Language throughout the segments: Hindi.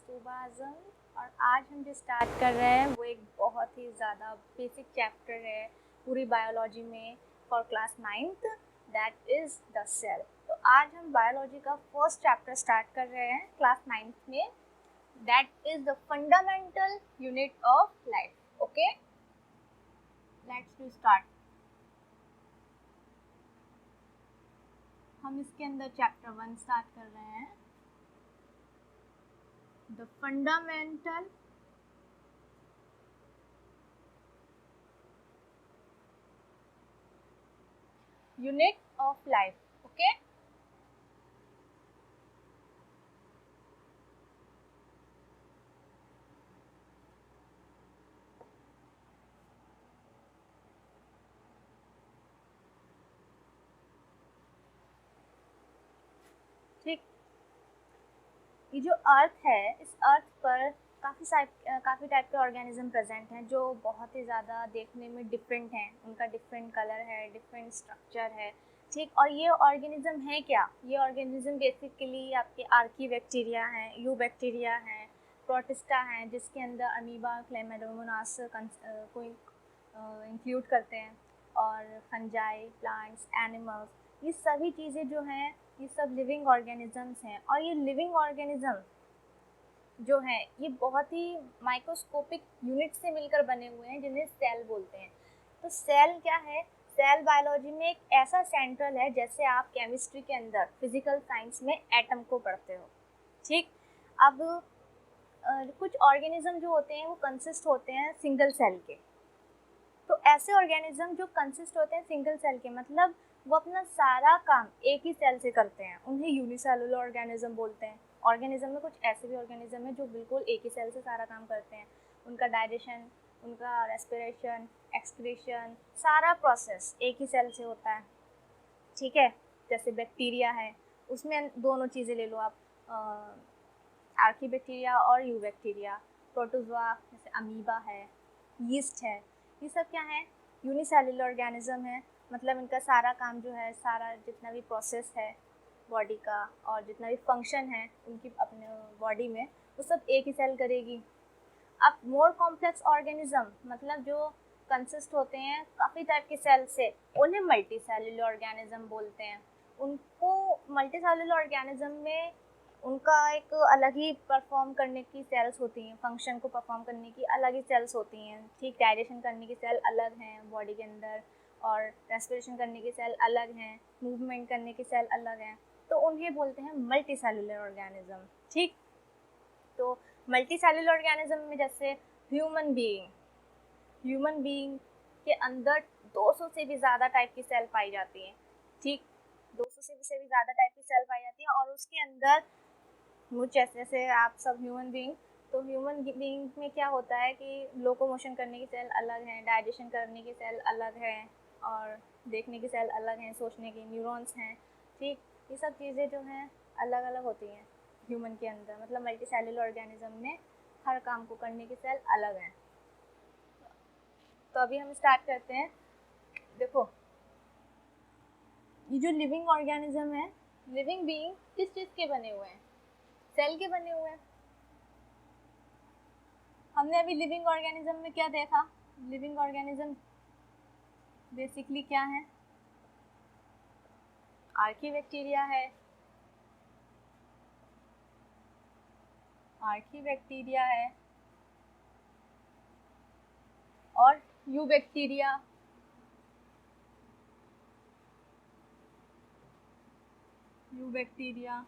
तुबा आजम और आज हम जो स्टार्ट कर रहे हैं वो एक बहुत ही ज़्यादा बेसिक चैप्टर है पूरी बायोलॉजी में for class 9th, that is the cell. तो आज हम बायोलॉजी का फर्स्ट चैप्टर स्टार्ट कर रहे हैं क्लास 9th में, that is the fundamental unit of life. Okay, let's do start. हम इसके अंदर चैप्टर 1 स्टार्ट कर रहे हैं, the fundamental unit of life. Okay, ठीक। ये जो अर्थ है, इस अर्थ पर काफ़ी टाइप के ऑर्गेनिज्म प्रेजेंट हैं जो बहुत ही ज़्यादा देखने में डिफरेंट हैं। उनका डिफरेंट कलर है, डिफरेंट स्ट्रक्चर है, ठीक। और ये ऑर्गेनिज्म है क्या? ये ऑर्गेनिज्म बेसिकली आपके आर्की बैक्टीरिया हैं, यू बैक्टीरिया हैं, प्रोटिस्टा हैं, जिसके अंदर अमीबा, क्लेमाइडोमोनास को इंक्लूड करते हैं, और फंजाई, प्लांट्स, एनिमल्स, ये सभी चीज़ें जो हैं ये सब लिविंग ऑर्गेनिजम्स हैं। और ये लिविंग ऑर्गेनिज्म जो हैं ये बहुत ही माइक्रोस्कोपिक यूनिट से मिलकर बने हुए हैं जिन्हें सेल बोलते हैं। तो सेल क्या है? सेल बायोलॉजी में एक ऐसा सेंट्रल है जैसे आप केमिस्ट्री के अंदर फिजिकल साइंस में एटम को पढ़ते हो, ठीक। अब कुछ ऑर्गेनिज्म जो होते हैं वो कंसिस्ट होते हैं सिंगल सेल के। तो ऐसे ऑर्गेनिज्म जो कंसिस्ट होते हैं सिंगल सेल के, मतलब वो अपना सारा काम एक ही सेल से करते हैं, उन्हें यूनिसेलुलर ऑर्गेनिज्म बोलते हैं। ऑर्गेनिज्म में कुछ ऐसे भी ऑर्गेनिज्म है जो बिल्कुल एक ही सेल से सारा काम करते हैं। उनका डाइजेशन, उनका रेस्पिरेशन, एक्सक्रीशन, सारा प्रोसेस एक ही सेल से होता है, ठीक है। जैसे बैक्टीरिया है, उसमें दोनों चीज़ें ले लो आप, आर्की बैक्टीरिया और यू बैक्टीरिया। प्रोटोजोआ जैसे अमीबा है, यीस्ट है, ये सब क्या है? यूनिसेलुलर ऑर्गेनिज्म है। मतलब इनका सारा काम जो है, सारा जितना भी प्रोसेस है बॉडी का और जितना भी फंक्शन है उनकी अपने बॉडी में, वो सब एक ही सेल करेगी। अब मोर कॉम्प्लेक्स ऑर्गेनिज्म, मतलब जो कंसिस्ट होते हैं काफ़ी टाइप के सेल से, उन्हें मल्टी सेलुलर ऑर्गेनिज्म बोलते हैं। उनको मल्टी सेलुलर ऑर्गेनिज्म में उनका एक अलग ही परफॉर्म करने की सेल्स होती हैं, फंक्शन को परफॉर्म करने की अलग ही सेल्स होती हैं, ठीक। डाइजेशन करने की सेल अलग हैं बॉडी के अंदर, और रेस्पिरेशन करने की सेल अलग हैं, मूवमेंट करने की सेल अलग हैं। तो उन्हें बोलते हैं मल्टी सेलुलर ऑर्गेनिज्म, ठीक। तो मल्टी सेलुलर ऑर्गेनिज्म में जैसे ह्यूमन बीइंग के अंदर 200 से भी ज़्यादा टाइप की सेल पाई जाती हैं, ठीक। 200 से भी ज़्यादा टाइप की सेल पाई जाती हैं, और उसके अंदर मुझ जैसे आप सब ह्यूमन बीइंग, तो ह्यूमन बीइंग में क्या होता है कि लोकोमोशन करने की सेल अलग हैं, डाइजेशन करने की सेल अलग है, और देखने की सेल अलग हैं, सोचने की न्यूरॉन्स हैं, ठीक। ये सब चीज़ें जो हैं अलग अलग होती हैं ह्यूमन के अंदर। मतलब मल्टी सेलुलर ऑर्गेनिज्म में हर काम को करने की सेल अलग हैं। तो अभी हम स्टार्ट करते हैं। देखो, ये जो लिविंग ऑर्गेनिज्म है, लिविंग बीइंग किस चीज़ के बने हुए हैं? सेल के बने हुए हैं। हमने अभी लिविंग ऑर्गेनिज्म में क्या देखा? लिविंग ऑर्गेनिज्म बेसिकली क्या है? आर्की बैक्टीरिया है, आर्की बैक्टीरिया है, और you bacteria, you bacteria,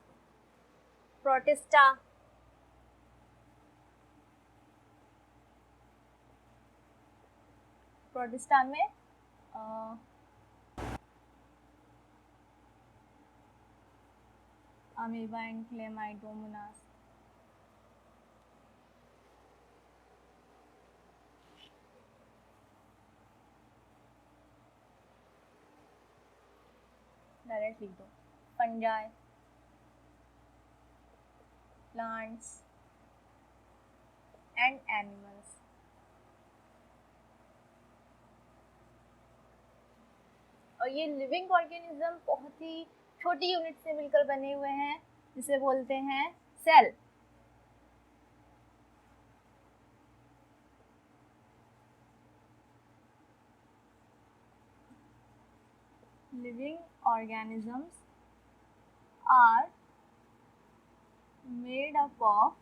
protista, protista में अमीबा एंड क्लेमाइडोमोनास, डायरेक्ट लिख दो, फंजाई, प्लांट्स एंड एनिमल्स। और ये लिविंग ऑर्गेनिज्म बहुत ही छोटी यूनिट से मिलकर बने हुए हैं, जिसे बोलते हैं cell. living organisms are made up of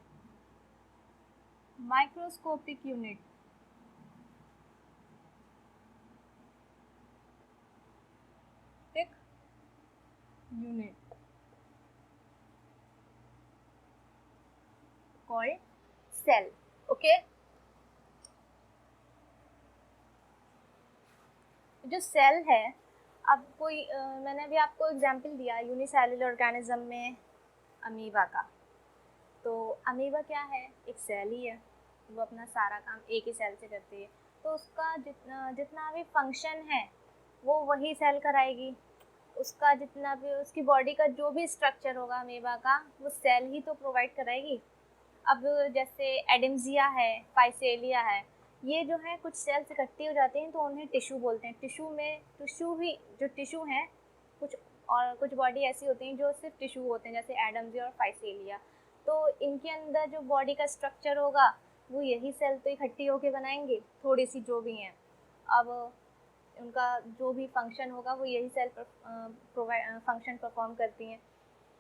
microscopic unit unit called cell. Okay, जो सेल है, अब कोई मैंने अभी आपको एग्जांपल दिया यूनिसेलुलर ऑर्गेनिज्म में अमीबा का। तो अमीबा क्या है, एक सेल ही है, वो अपना सारा काम एक ही सेल से करती है। तो उसका जितना भी फंक्शन है वो वही सेल कराएगी। उसका जितना भी उसकी बॉडी का जो भी स्ट्रक्चर होगा अमीबा का, वो सेल ही तो प्रोवाइड कराएगी। अब जैसे एडेम्सिया है, फाइसेलिया है, ये जो है कुछ सेल्स इकट्ठी हो जाते हैं तो उन्हें टिश्यू बोलते हैं। टिश्यू हैं कुछ, और कुछ बॉडी ऐसी होती हैं जो सिर्फ टिश्यू होते हैं, जैसे एडम्सिया और फाइसेलिया। तो इनके अंदर जो बॉडी का स्ट्रक्चर होगा वो यही सेल तो इकट्ठी होकर बनाएंगे, थोड़ी सी जो भी हैं। अब उनका जो भी फंक्शन होगा वो यही सेल फंक्शन परफॉर्म करती हैं।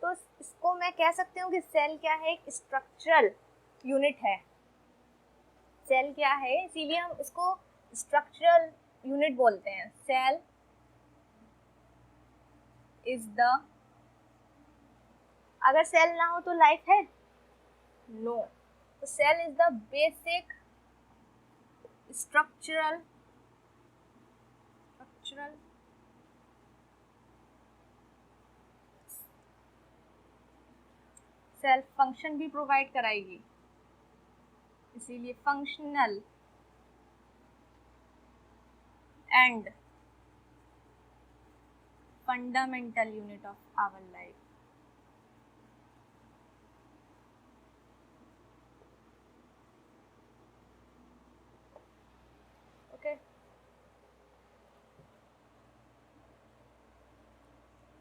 तो इसको मैं कह सकती हूँ कि सेल क्या है, एक स्ट्रक्चरल यूनिट है। सेल क्या है, इसीलिए हम इसको स्ट्रक्चरल यूनिट बोलते हैं। सेल इज द, अगर सेल ना हो तो लाइफ है? नो। तो cell is the basic structural cell function भी प्रोवाइड कराएगी, इसीलिए functional and fundamental unit of our life. Okay,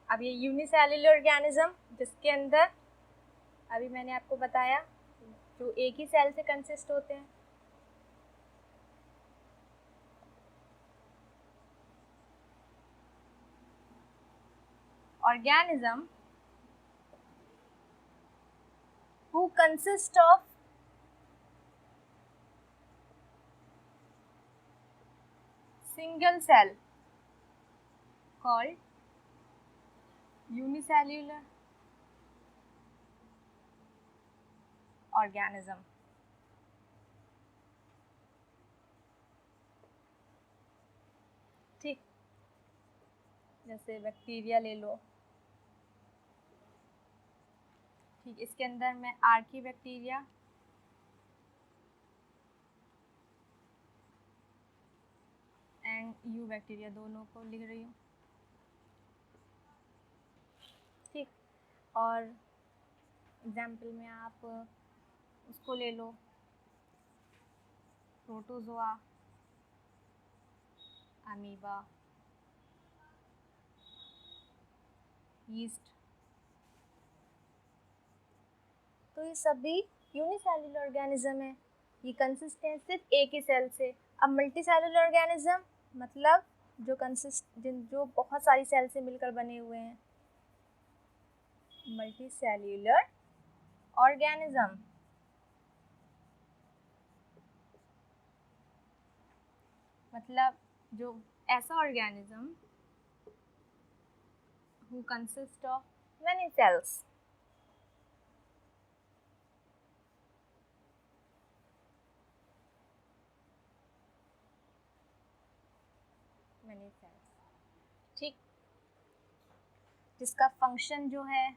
अब ये यूनिसेल्युलर ऑर्गेनिज्म जिसके अंदर अभी मैंने आपको बताया जो एक ही सेल से कंसिस्ट होते हैं। organism who consist of single cell called unicellular organism। ठीक, जैसे बैक्टीरिया ले लो, ठीक, इसके अंदर मैं Archie bacteria and you bacteria दोनों को लिख रही हूँ। ठीक, और एग्जाम्पल में आप उसको ले लो, प्रोटोजोआ, अमीबा, यीस्ट। तो ये सभी यूनिसेल्युलर ऑर्गेनिज्म है, ये कंसिस्ट है सिर्फ एक ही सेल से। अब मल्टी सेलुलर ऑर्गेनिज्म मतलब जो बहुत सारी सेल से मिलकर बने हुए हैं, मल्टी सेल्युलर ऑर्गेनिज्म। मतलब जो ऐसा organism who consist of many cells। ठीक, जिसका फंक्शन जो है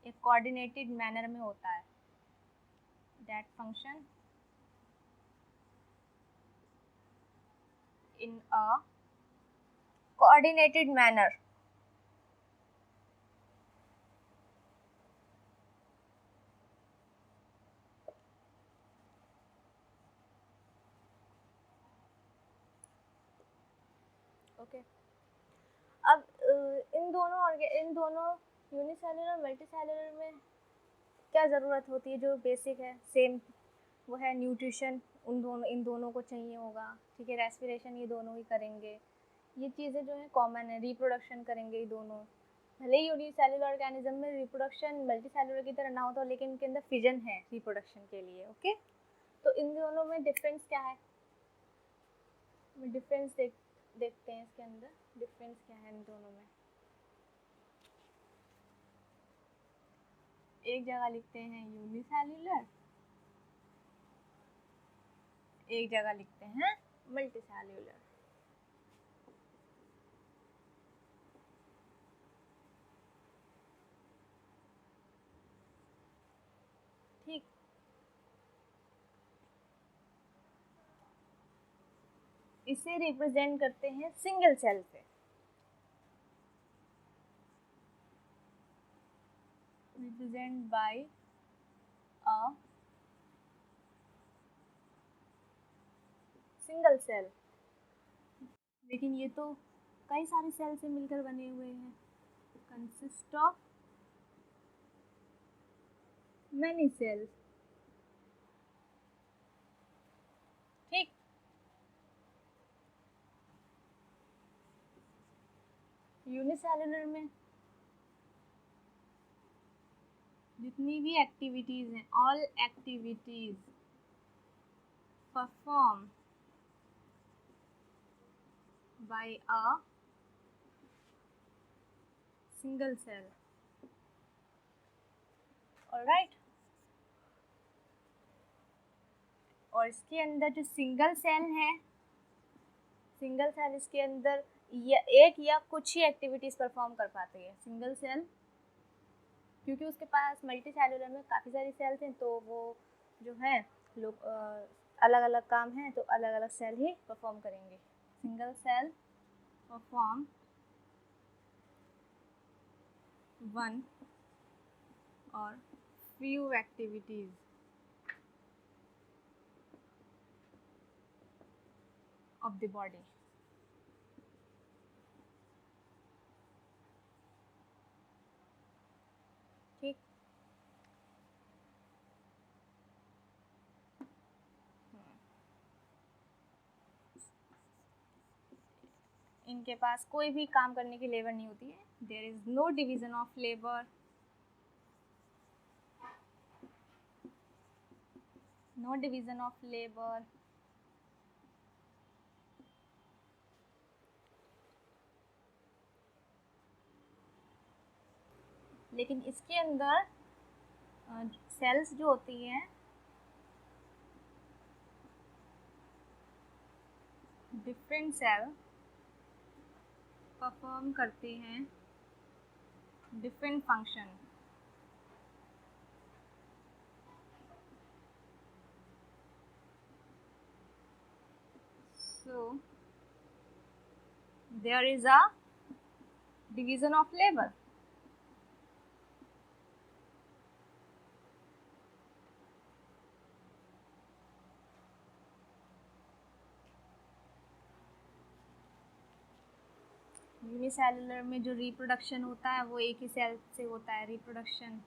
एक कोऑर्डिनेटेड मैनर में होता है। That function in a coordinated manner. Okay, अब इन दोनों यूनिसेलुलर मल्टीसेलुलर में क्या ज़रूरत होती है? जो बेसिक है सेम वो है न्यूट्रिशन। इन दोनों को चाहिए होगा, ठीक है। रेस्पिरेशन ये दोनों ही करेंगे, ये चीज़ें जो है कॉमन है, रिप्रोडक्शन करेंगे ये दोनों। भले ही यूनिसेलुलर ऑर्गेनिज्म में रिप्रोडक्शन मल्टीसेलुलर की तरह ना हो तो, लेकिन इनके अंदर फिजन है रिप्रोडक्शन के लिए। ओके, तो इन दोनों में डिफरेंस क्या है? डिफरेंस देखते हैं इसके अंदर डिफरेंस क्या है इन दोनों में। एक जगह लिखते हैं यूनिसेलुलर, एक जगह लिखते हैं मल्टीसेलुलर। ठीक, इसे रिप्रेजेंट करते हैं सिंगल सेल से। Represent by a single cell. लेकिन ये तो कई सारे सेल से मिलकर बने हुए हैं, कंसिस्ट ऑफ मैनी सेल्स। ठीक, यूनिसेलुलर में जितनी भी एक्टिविटीज हैं, all activities perform by a single cell. Alright, और इसके अंदर जो सिंगल सेल है, सिंगल सेल इसके अंदर एक या कुछ ही एक्टिविटीज परफॉर्म कर पाती है सिंगल सेल, क्योंकि उसके पास मल्टी सेलुलर में काफ़ी सारी सेल्स हैं, तो वो जो है लोग अलग अलग काम हैं तो अलग अलग सेल ही परफॉर्म करेंगे। सिंगल सेल परफॉर्म वन और few activities of the body। ठीक, इनके पास कोई भी काम करने की लेबर नहीं होती है। There is no division of labour, no division of labour. लेकिन इसके अंदर सेल्स जो होती हैं डिफरेंट सेल परफॉर्म करते हैं different function. So there is a division of labor। Unicellular में जो रिप्रोडक्शन होता है वो एक ही सेल से होता है reproduction.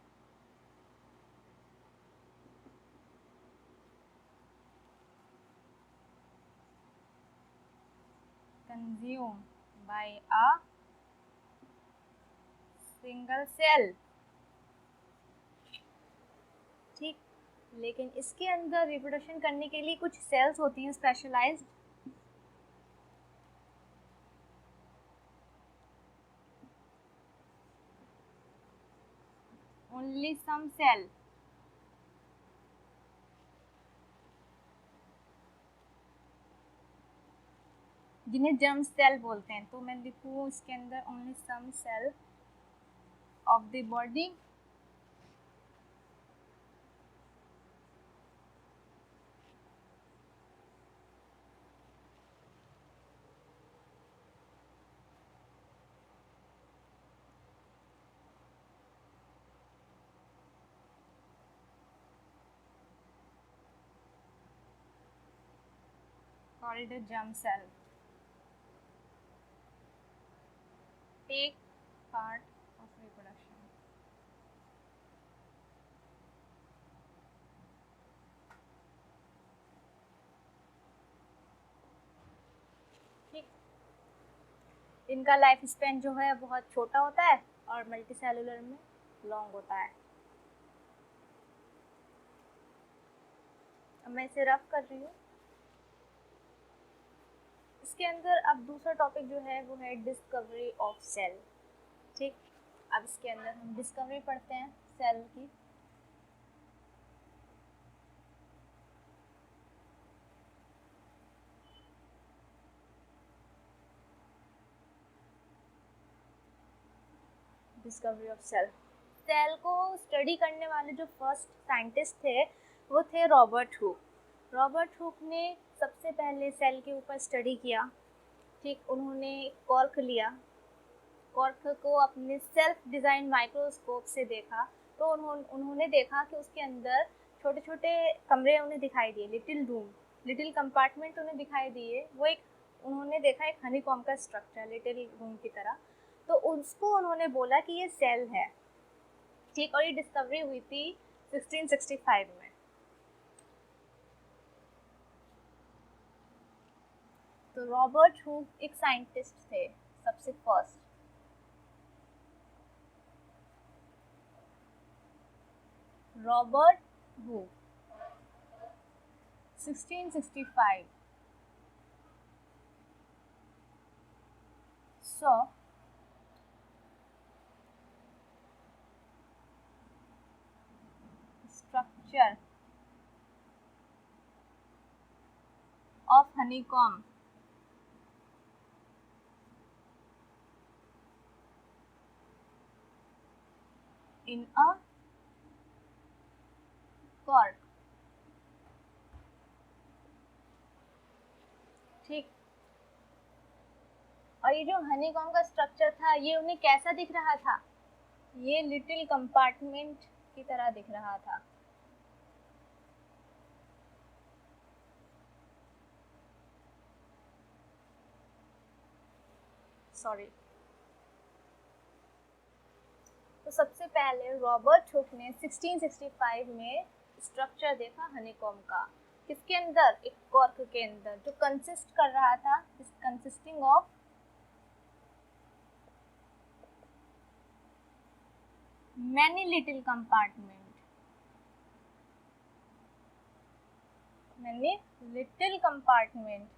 Consume by a single cell. ठीक, लेकिन इसके अंदर रिप्रोडक्शन करने के लिए कुछ सेल्स होती हैं स्पेशलाइज्ड। ओनली सम सेल, जिन्हें जर्म सेल बोलते हैं। तो मैं लिखूँ इसके अंदर only some cell of the body called a germ cell take part of reproduction। ठीक, इनका लाइफ स्पैन जो है बहुत छोटा होता है और मल्टी सेलुलर में लॉन्ग होता है। अब मैं इसे रफ कर रही हूँ। इसके अंदर अब दूसरा टॉपिक जो है वो है डिस्कवरी ऑफ सेल। ठीक, अब इसके अंदर हम डिस्कवरी पढ़ते हैं सेल की। Discovery of cell. सेल को स्टडी करने वाले जो फर्स्ट साइंटिस्ट थे वो थे रॉबर्ट हुक। रॉबर्ट हुक ने सबसे पहले सेल के ऊपर स्टडी किया। ठीक, उन्होंने कॉर्क लिया, कॉर्क को अपने सेल्फ डिज़ाइन माइक्रोस्कोप से देखा तो उन्होंने देखा कि उसके अंदर छोटे छोटे कमरे उन्हें दिखाई दिए, लिटिल रूम, लिटिल कंपार्टमेंट उन्हें दिखाई दिए। वो एक उन्होंने देखा एक हनीकॉम का स्ट्रक्चर लिटिल रूम की तरह, तो उसको उन्होंने बोला कि ये सेल है। ठीक, और ये डिस्कवरी हुई थी 1665 में। तो रॉबर्ट हुक एक साइंटिस्ट थे सबसे first. Robert Hooke 1665 saw structure of honeycomb in a cork। ठीक, और ये जो हनीकॉम का स्ट्रक्चर था ये उन्हें कैसा दिख रहा था? ये लिटिल कंपार्टमेंट की तरह दिख रहा था। सॉरी। तो सबसे पहले रॉबर्ट हुक ने 1665 में स्ट्रक्चर देखा हनीकॉम का। किसके अंदर? एक कॉर्क के अंदर, जो कंसिस्ट कर रहा था, consisting of many little compartment, many little compartment।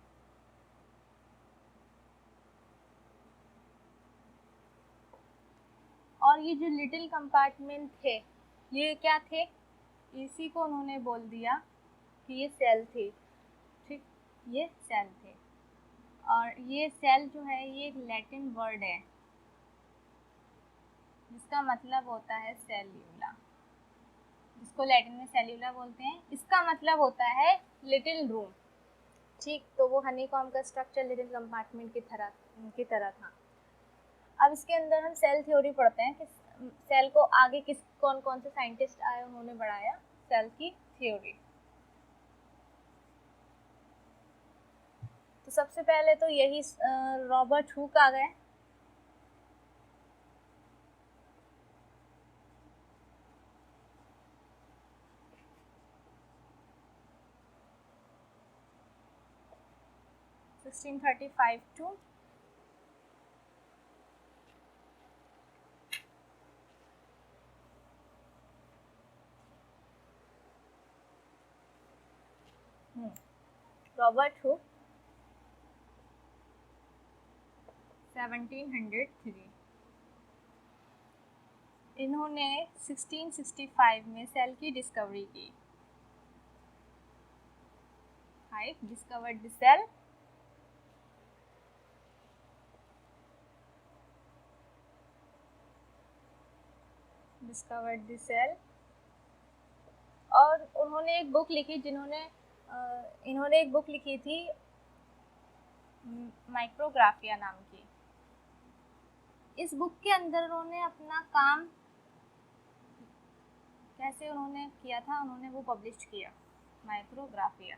और ये जो लिटिल कंपार्टमेंट थे ये क्या थे? इसी को उन्होंने बोल दिया कि ये सेल थे। ठीक, ये सेल थे। और ये सेल जो है ये एक लैटिन वर्ड है जिसका मतलब होता है सेल्यूला, जिसको लैटिन में सेल्यूला बोलते हैं। इसका मतलब होता है लिटिल रूम। ठीक, तो वो हनीकॉम का स्ट्रक्चर लिटिल कंपार्टमेंट की तरह था। अब इसके अंदर हम सेल थ्योरी पढ़ते हैं कि सेल को आगे कौन कौन से साइंटिस्ट आए उन्होंने बढ़ाया सेल की थ्योरी। तो सबसे पहले तो यही रॉबर्ट हुक आ गए। To Robert Hooke 1703। इन्होंने 1665 में सेल की डिस्कवरी की। Discovered the cell. Discovered the cell. और उन्होंने एक बुक लिखी इन्होंने एक बुक लिखी थी माइक्रोग्राफिया नाम की। इस बुक के अंदर उन्होंने अपना काम कैसे उन्होंने किया था, उन्होंने वो पब्लिश किया, माइक्रोग्राफिया।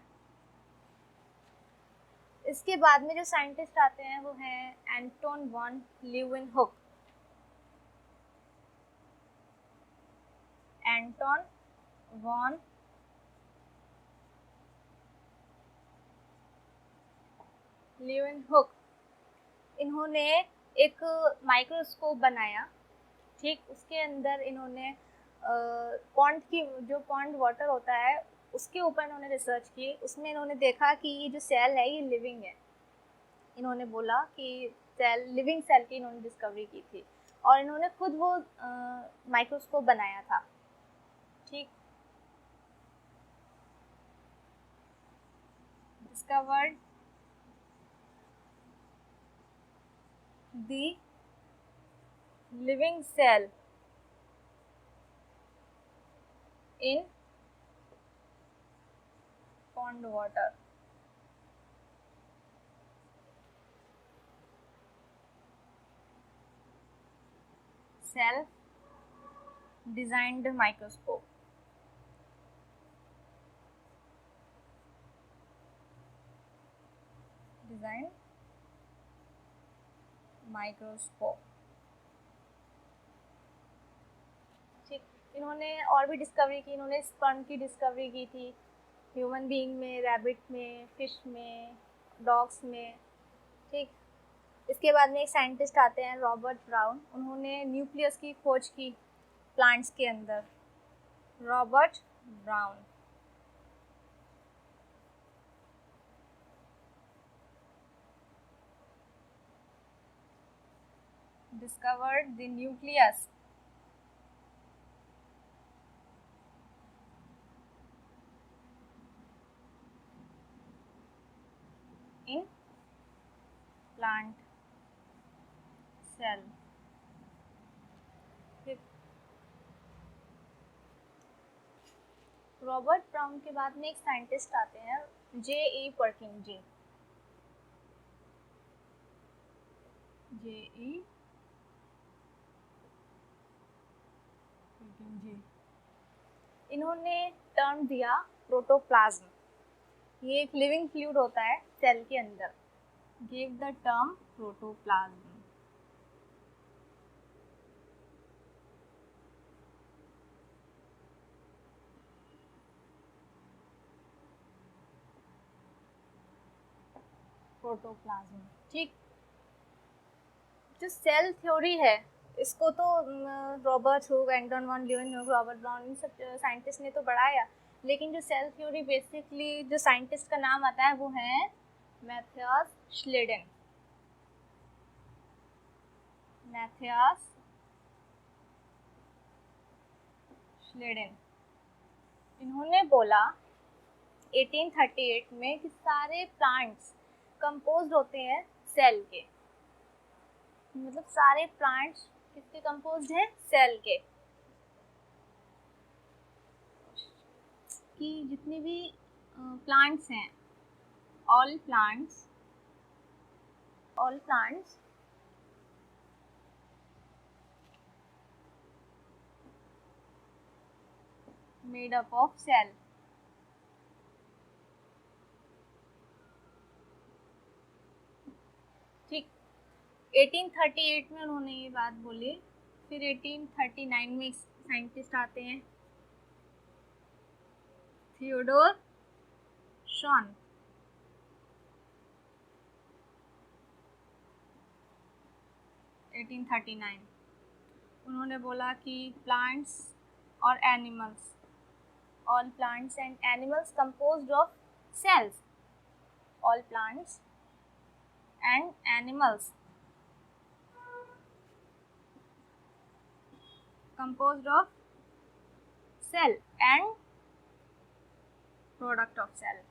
इसके बाद में जो साइंटिस्ट आते हैं वो हैं एंटोन वॉन लीeuwenhoek। एंटोन वॉन लीeuwenhoek। इन्होंने एक माइक्रोस्कोप बनाया, ठीक। उसके अंदर इन्होंने पॉन्ड की, जो पॉन्ड वाटर होता है उसके ऊपर इन्होंने रिसर्च की। उसमें इन्होंने देखा कि ये जो सेल है ये लिविंग है। इन्होंने बोला कि सेल, लिविंग सेल की इन्होंने डिस्कवरी की थी, और इन्होंने खुद वो माइक्रोस्कोप बनाया था, ठीक। Discovered the living cell in pond water। Self designed microscope। Design microscope, ठीक। इन्होंने और भी डिस्कवरी की। इन्होंने स्पर्म की डिस्कवरी की थी ह्यूमन बीइंग में, रैबिट में, फिश में, डॉग्स में, ठीक। इसके बाद में एक साइंटिस्ट आते हैं रॉबर्ट ब्राउन। उन्होंने न्यूक्लियस की खोज की प्लांट्स के अंदर। Robert brown discovered the nucleus in plant cell। Robert brown के बाद में एक साइंटिस्ट आते हैं J.E. पर्किंजी। J.E. पर्किंजी, इन्होंने टर्म दिया प्रोटोप्लाज्म। ये एक लिविंग फ्लूइड होता है सेल के अंदर। Give the term protoplasm. Protoplasm, ठीक। जो सेल थ्योरी है इसको तो रॉबर्ट हुक, एंटन वन ल्यूवेनहुक, रॉबर्ट ब्राउन, इन सब साइंटिस्ट ने तो बढ़ाया, लेकिन जो सेल थ्योरी बेसिकली जो साइंटिस्ट का नाम आता है वो है मैथियास श्लेडेन। मैथियास श्लेडेन, इन्होंने बोला 1838 में कि सारे प्लांट्स कंपोज्ड होते हैं सेल के। मतलब सारे प्लांट्स किसके कंपोज्ड हैं? सेल के। कि जितने भी प्लांट्स हैं, all plants made up of cell. ठीक, 1838 में उन्होंने ये बात बोली। फिर 1839 में एक साइंटिस्ट आते हैं थियोडोर शॉन। उन्होंने बोला कि प्लांट्स और animals, all plants and animals composed of cells। all plants and animals composed of cell and product of cells।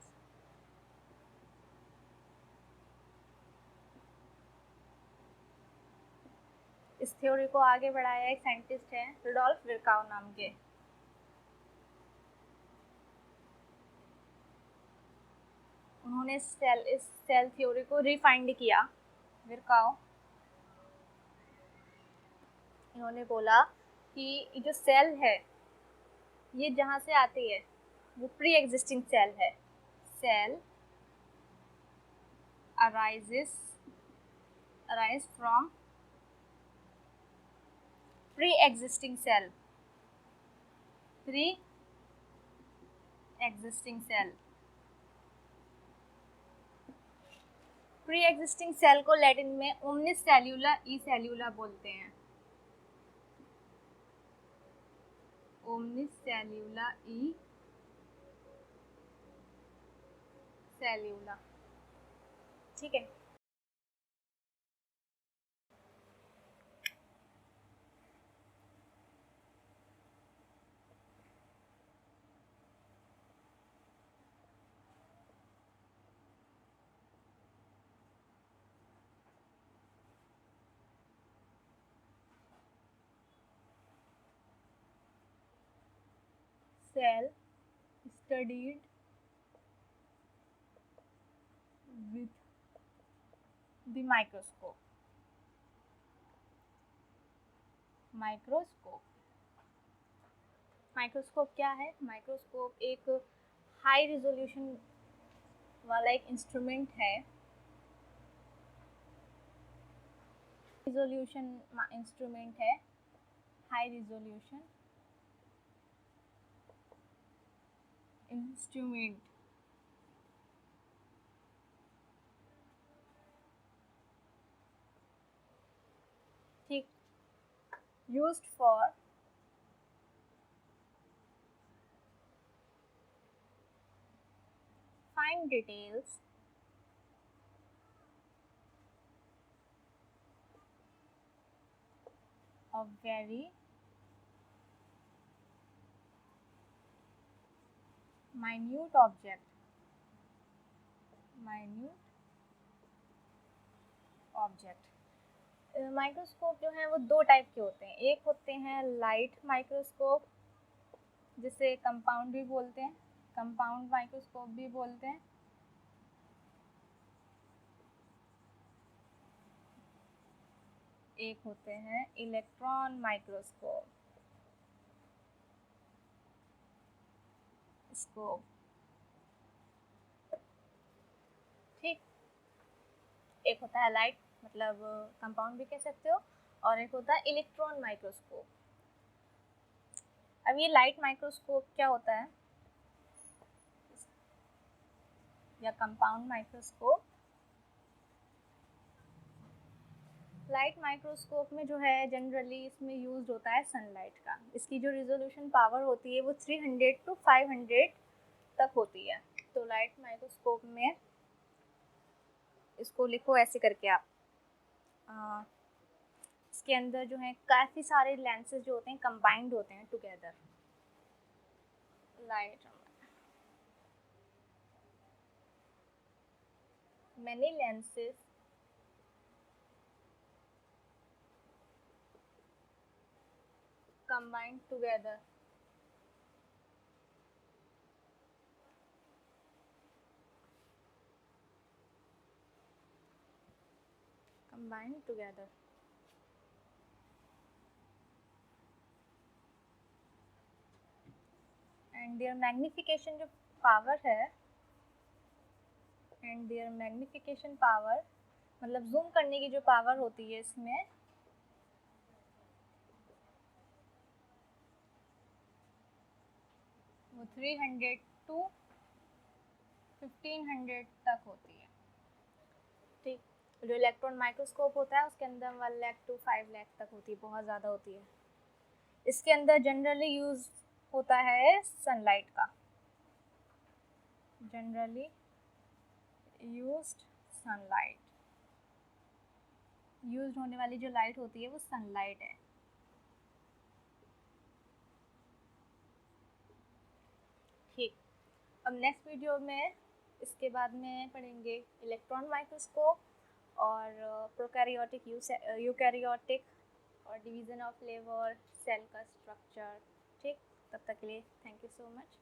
इस थ्योरी को आगे बढ़ाया एक साइंटिस्ट है रुडोल्फ विर्काउ नाम के। उन्होंने इस सेल थ्योरी को रिफाइंड किया। विर्काउ, इन्होंने बोला कि जो सेल है ये जहाँ से आती है वो प्री एग्जिस्टिंग सेल है। Cell arise from pre-existing cell। Pre existing cell को लैटिन में ओमनिस सेल्यूला ई सेल्यूला बोलते हैं। ओमनिस सेल्यूला ई सेल्यूला, ठीक है। Cell studied with the microscope। Microscope, microscope क्या है? माइक्रोस्कोप एक हाई रिजोल्यूशन वाला एक इंस्ट्रूमेंट है। रिजोल्यूशन इंस्ट्रूमेंट है, हाई रिजोल्यूशन इंस्ट्रूमेंट। ठीक, used for fine details of very minute object, microscope जो है वो दो टाइप के होते हैं। एक होते हैं लाइट माइक्रोस्कोप, जिसे कंपाउंड भी बोलते हैं, कंपाउंड माइक्रोस्कोप भी बोलते हैं। एक होते हैं इलेक्ट्रॉन माइक्रोस्कोप, स्कोप, ठीक। एक होता है लाइट, मतलब कंपाउंड भी कह सकते हो, और एक होता है इलेक्ट्रॉन माइक्रोस्कोप। अब ये लाइट माइक्रोस्कोप क्या होता है, या कंपाउंड माइक्रोस्कोप? लाइट माइक्रोस्कोप में जो है जनरली इसमें यूज होता है सनलाइट का। इसकी जो रिजोल्यूशन पावर होती है वो 300 to 500 तक होती है। तो लाइट माइक्रोस्कोप में इसको लिखो ऐसे करके आप, इसके अंदर जो है काफ़ी सारे लेंसेज जो होते हैं कंबाइंड होते हैं together. Light many lenses combined together and their magnification जो पावर है, and their magnification power मतलब जूम करने की जो पावर होती है इसमें, वो 300 to 1500 तक होती है, ठीक। जो इलेक्ट्रॉन माइक्रोस्कोप होता है उसके अंदर 1 लाख to 5 लाख तक होती है, बहुत ज़्यादा होती है। इसके अंदर जनरली यूज होता है सनलाइट का, जनरली यूज्ड सनलाइट, यूज होने वाली जो लाइट होती है वो सनलाइट है, ठीक। अब नेक्स्ट वीडियो में इसके बाद में पढ़ेंगे इलेक्ट्रॉन माइक्रोस्कोप और प्रोकैरियोटिक यूकैरियोटिक और डिवीज़न ऑफ फ्लेवर, सेल का स्ट्रक्चर, ठीक। तब तक के लिए थैंक यू सो मच।